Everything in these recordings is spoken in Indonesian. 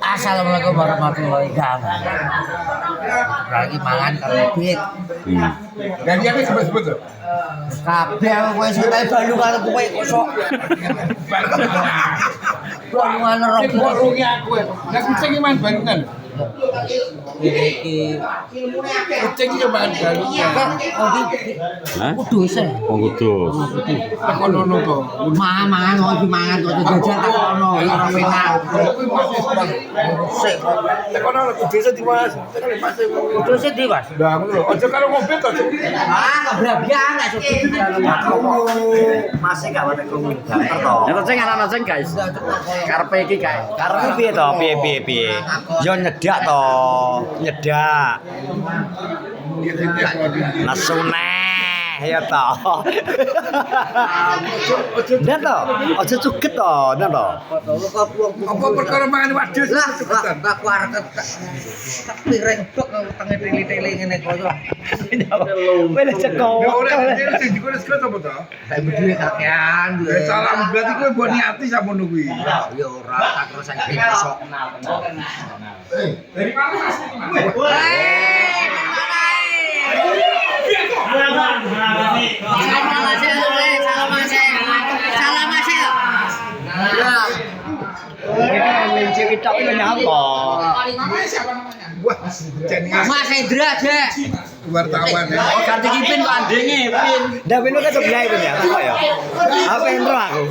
Assalamualaikum warahmatullahi wabarakatuh. Lagi mangan karo duit. Gantiannya sebut-sebut tuh. Kabeh aku kowe sing tak balu karo kowe kosok. Balungan rong kilo. Warungnya aku. Lah kucing iki main balungan. Iki Kucing iki main balungan. Hah? kudus e. Oh, kudus. Tak ono kok. Mangan kok mangan kok jajan tak ono ya ora penak. Sik Tak ono kudus di Mas. Tak ono Mas. kudus e di Mas. Lah ngono lho. Aja karo mobil to. Kebrabian gak suka di dalam Masih gak ada krungu gambar to. Ya sing ana sing guys. Karepe iki kae. Karena piye to? Piye. Yo nyedak to. Nyedak. Nasuneh ya to. Ndak to. Aja cuket to, ndak to. Apa perkara mangan wadus lah aku arep tak piring bek tenge tili-tili ngene koyo. Wis ceko. Ya ora sing dikores kok apa to? Saya berdua kakean. Ya salam berarti kowe mbok niati samono kuwi. Ya ora tak terus saiki kosok. Dari mana Mas? Cewek itu nyapa? Wah, jenengan Mas Hendra aja. wartawan ya. Ganti kipin kok andenge, Pin. Ndak bener kan sebelah itu ya, kok ya. Apa yang ro aku?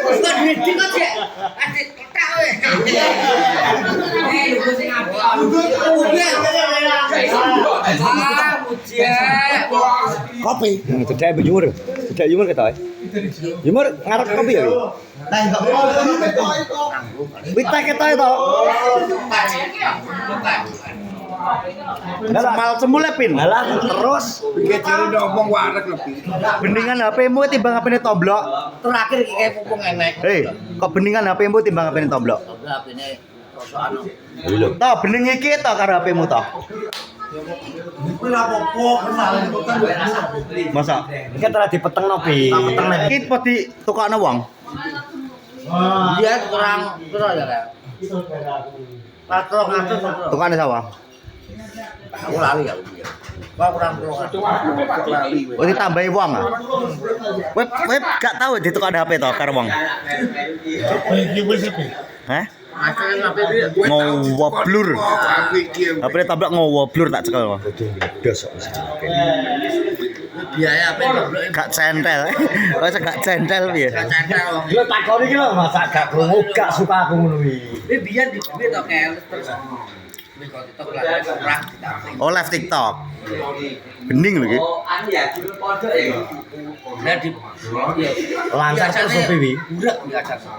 Wis duit kok cek. Adik ketak kowe. Lho sing apik. Kopi. Cedek bejur. Cedek yumur kata. Yumur ngarep kopi ya. Wita kata itu. Semal semule, Pin. Halah terus Iki jare ngomong wareg lebih. Beningan HP-mu timbang HP-ne toblok. Terakhir iki kayak pupung enek. Hei, kok beningan HP-mu timbang HP-ne toblok? HP-ne rosokan. Lho, toh bening iki to karo HP-mu to. Masa? iki telah dipetengno Pi. Iki po ditukokno wong. Dia kurang piro ya kayak. Patrok ngatur patrok. Tukokane sapa? Aku lali ya. Kok kurang piro. Oh ditambahi wong ah. Web gak tau ditukokno HP to karo wong. Hah? Masuk HP dia. Ngowoblur. Aku iki. HP-ne toblok ngowoblur tak cekel. Biaya HP goblok. Gak centel. Kok gak centel piye? Cacah wong. Lho takon iki lho masa gak krungu gak suka aku ngono kuwi. Ini biar di duit to kayak terus. Wis kok TikTok lah kurang ditambah. Oh live TikTok. Bening lho iki. Nah di Lancar terus Pi wi. burak biasa.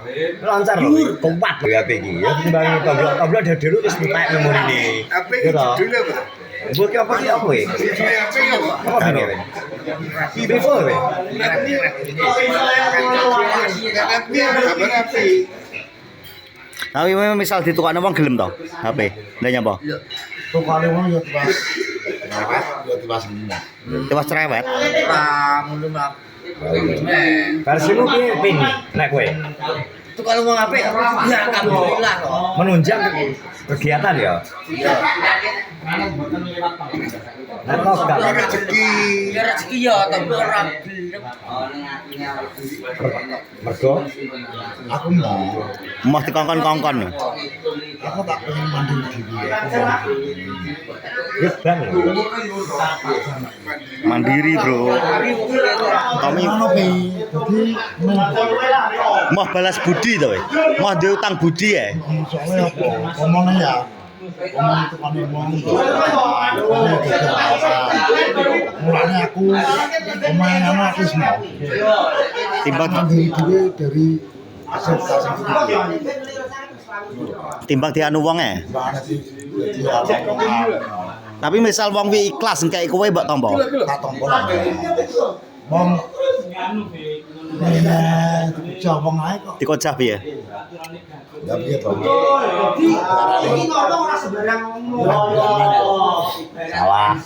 Lancar lho. Kuat lho HP iki. Ya timbang toblok dhewe wis mutek memorine. Apa iki judulnya apa? Mbok ki apa ki apa kuwi? Judulnya apa ya? Apa ini? Vivo kuwi. Kabar apa? Tapi misal ditukokno wong gelem to HP. Lah nyapa? Tukane wong yo Tewas cerewet. Kamu lu mah. Versimu piye Pin nek kowe? Itu kalau mau ngapain? Ya alhamdulillah kok. Menunjang kegiatan ya. Iya. Nek kok gak Rezeki. Ya rezeki ya tapi ora gelem. mergo Aku mau. Mah dikongkon-kongkon. Aku tak pengen mandi diri ya. ya bang. Mandiri, Bro. Kami mah balas budi to, we. Mah duwe utang budi ya. Soalnya apa? Ngomongnya ya ngomong itu kan ngomong mulanya aku omongan aku semua Timbang mandiri diri dari hasil sendiri timbang dianu wong e. banget sih jadi omongan Tapi misal wong kuwi ikhlas engkek kowe mbok tampa. tak tombol wong ini jawab aja kok Dikocah piye? ya piye to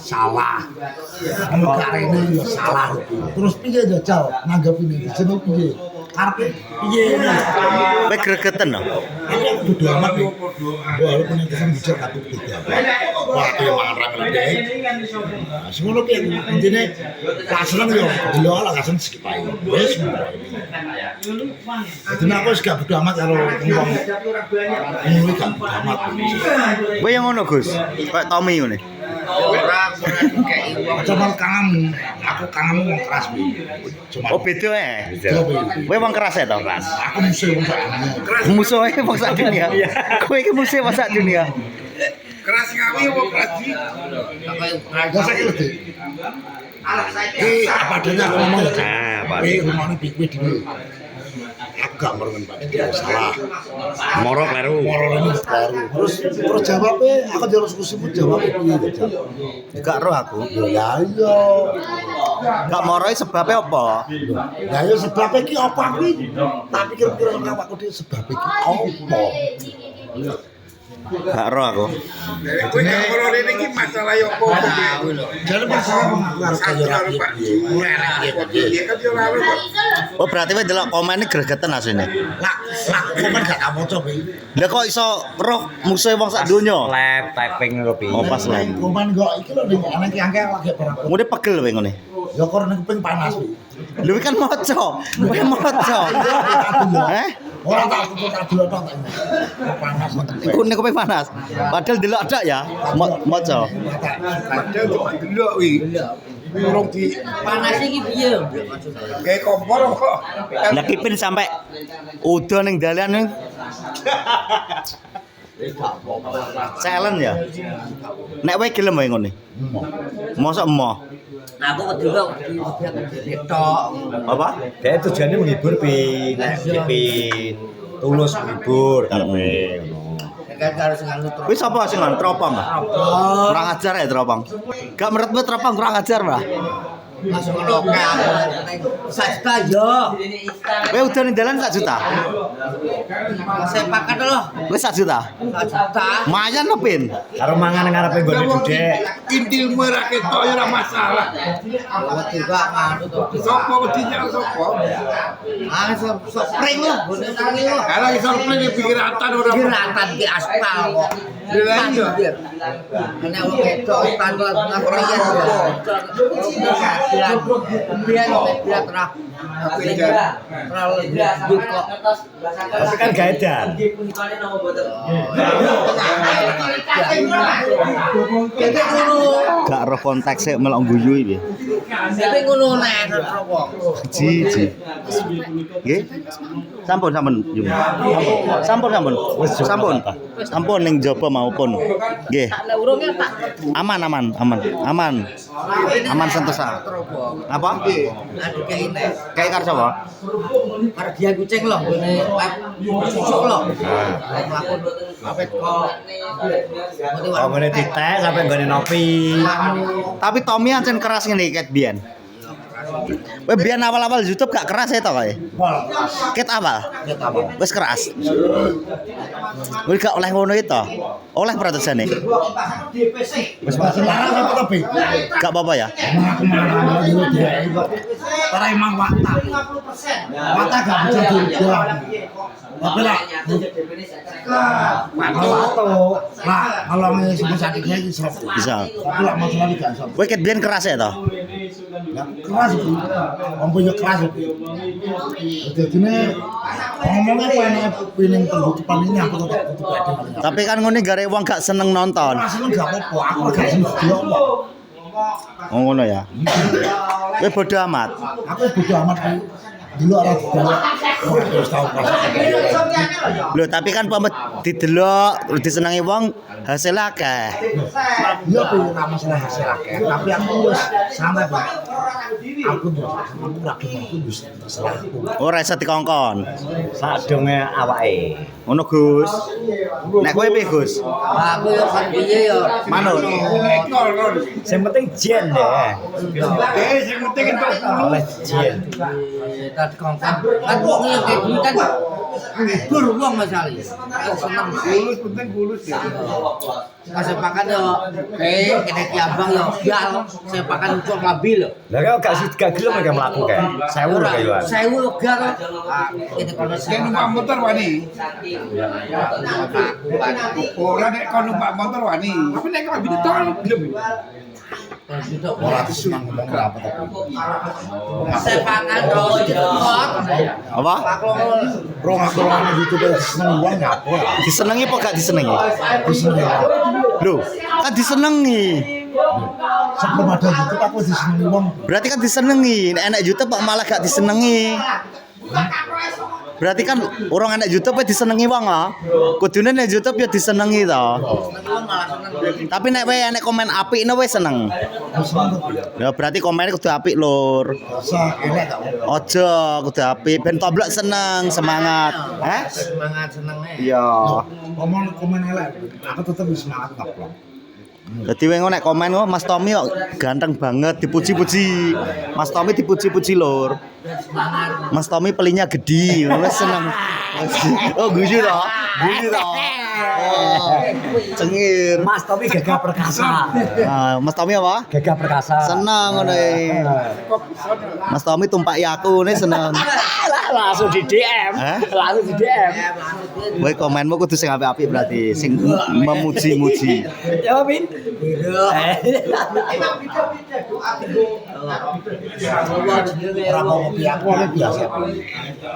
salah anu karene ya salah terus piye jajal nanggep ini jeneng piye karepe piye ngono. Kowe gregeten lho. Aku bodo amat nih. Walaupun yang kesan bijak aku beda. Wah, aku yang mangan ramen deh. Nah, semono ki intine kaseneng yo delok lah kasen skip ae. Wis. Jadi aku wis gak bodo amat karo wong. Ngono gak bodo amat. Kowe yang ngono, Gus. Kayak Tommy ngene. Ora kayak wong. Coba kangen, aku kangen wong keras bi. Cuma Oh, beda Kowe wong keras ya to? aku musuh wong sak dunia. Musuhe wong sak dunia. Kowe iki musuh wong sak dunia. Keras ngawi apa keras di? Gak sakit lho, Dik. Apa adanya aku ngomong ya, Dik. Apa? Rumahnya pikir dulu. Aku gak merengen Pak Dik, salah. Moro kleru. Moro ini baru. Terus jawabnya, aku jawab diskusimu jawabnya piye, Dik. Gak roh aku. Ya iya. Gak moroi sebabnya apa? Ya iya sebabnya ki apa kuwi? Tak pikir-pikir sama awakku Dik, sebabnya ki apa? Gak roh aku. Kowe gak ngono rene iki masalah yo apa? Jadi masalah wong aku harus kaya rapi piye. Kan yo lalu kok. Oh, berarti kowe delok komen iki gregeten asline. Lah, komen gak tak maca kuwi. Lah kok iso roh musuhe wong sak donya? Lab typing ngopi. Oh, pas lah. Komen kok iki lho ning ana ki angke lagi perang. Ngene pegel kowe ngene. Ya kok ning kuping panas kuwi. Lho kan maca. Kowe maca. Heh? Ora tak dulu tok tak. Panas. Iku nek kowe panas. Padahal delok dak ya. Maca. Padahal cuma delok wi. Urung di Panas iki piye? kayak kompor kok. Lah kipin sampai udan ning dalan. Challenge ya. Nek kowe gelem wae ngene. Mosok emoh. Aku wedhus tok. Apa? Dia tujuannya menghibur pin, pin tulus menghibur karepe ngono. Kan harus nganggo truk. Wis apa sing teropong? Kurang ajar ya teropong. Gak menurutmu teropong kurang ajar, Mbah? Langsung lokal. Sak juta yo. Kowe udan ning dalan 1 juta. Sepakat loh. Wis 1 juta. 1 juta. Mayan lho, Pin. Karo mangan ngarepe gone gede. Intilmu ra ketok ya ora masalah. Wedi gak manut to. Sopo wedinya sopo? Ah spring loh, boten tangi loh. Kalau iso plene pikiratan ora. Kiratan di aspal kok. Lah iya. Nek wong wedok tanggal ngaprian yo. Biar terah. Terlalu kok. Tapi kan gak edan. Kita ngono. Gak roh konteksnya melok guyu iki. Kita ngono nek apa. Ji. Nggih. Sampun. Sampun ning jaba maupun. Nggih. Nek urunge tak Aman sentosa. Apa? aduh kene. Kayak karo sapa? Hardian kucing loh, ngene susuk loh. Mlaku apet kok. Oh, ngene titek sampe gone nopi. Tapi Tommy ancen keras ngene ket biyen. Kowe biyen awal-awal YouTube gak keras ya to kowe? Ket awal. Wis keras. Kowe gak oleh ngono itu. Oleh pratusane. Wis larang apa to, Bi? Gak apa-apa ya. Aku marah dulu dia. Para emang wata. Wata gak bisa diubah. Tapi lah, kalau ini sudah sakitnya bisa. Bisa. Tapi lah masalah ini gak bisa. Kowe ket biyen keras ya to? Keras itu, om punya keras itu. Jadi ini ngomongnya pengen terbutuhan ini aku tetap tutup aja. Tapi kan ngene gare wong gak seneng nonton. Rasanya gak apa-apa, aku gak seneng dia apa. Oh ngono ya. Kowe bodo amat. Aku bodo amat dulu arah didelok. Wis tau pas. Lho tapi kan pamet didelok terus disenengi wong hasilnya akeh. Iya pengen masalah hasil akeh, tapi aku wis santai, Pak. Aku rakyat aku wis terserah aku. Ora iso dikongkon. Sadonge awake. Ngono Gus. Nek kowe piye Gus? Aku yo kan piye yo. Manut. Sing penting jen deh. Sing penting entuk Oleh jen. Kita dikongkon. Kan wong yo kayak gini kan Ngibur wong Mas Ali. Seneng Bulus penting bulus ya. Sepakan yo kene ki abang yo gal sepakan kok labil lho. Lah kok gak gelem mereka mlaku kae. 1000 lho kae. 1000 gal. Kene kono Saya numpak motor wani. Ora nek kon numpak motor wani. Tapi nek kok lebih tol gelem. Ora seneng ngomong apa tapi. Sepakan terus dikot. Apa? Rong-rong YouTube seneng wong nyapo. Disenengi apa gak disenengi? Diseneng. Loh, kan disenengi. Sebelum ada YouTube aku diseneng wong. Berarti kan disenengi. Nek enek YouTube kok malah gak disenengi. Berarti kan orang enek YouTube ya disenengi wong ah. Kudune nek YouTube ya disenengi to. Tapi nek wae enek komen apik wis seneng. Ya berarti komennya kudu apik lur. Rasa enak gak? Ojo kudu apik ben toblok seneng, semangat. Hah? Semangat senenge. Iya. Ngomong komen elek, aku tetep semangat ngupload. Jadi wong nek komen kok Mas Tommy kok ganteng banget dipuji-puji. Mas Tommy dipuji-puji lur. Mas Tommy pelinya gede, wis seneng. Oh guyu to. Guyu to. Oh, cengir. Mas Tommy gagah perkasa. Nah, Mas Tommy apa? Gagah perkasa. Seneng ngono iki. Mas Tommy tumpaki aku nih seneng. Langsung di DM. Hah? Langsung di DM. Kowe komenmu kudu sing apik-apik berarti, sing memuji-muji. Ya, Min. Ora mau ngopi aku ora biasa.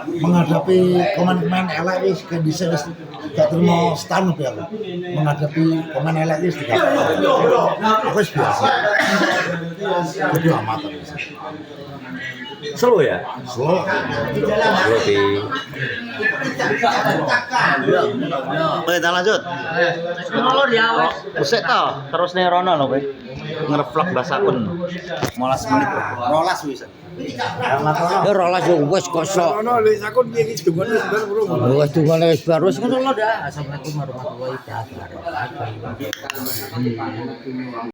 Menghadapi komen-komen elek wis kondisi wis gak terima stand up aku. Menghadapi komen elek wis gak. Aku wis biasa. Jadi amat wis. Slow ya? Slow. Oke. Oke, kita lanjut. Lur ya wes. Usik to, terus ning rono lho kowe. Nge-vlog basakun. 15 menit. 12 wis. Ya rolas yo wis kosok. Ono lek sakon piye iki dungane sebar urung. Wis dungane wis baru wis ngono lho dah. Assalamualaikum warahmatullahi wabarakatuh.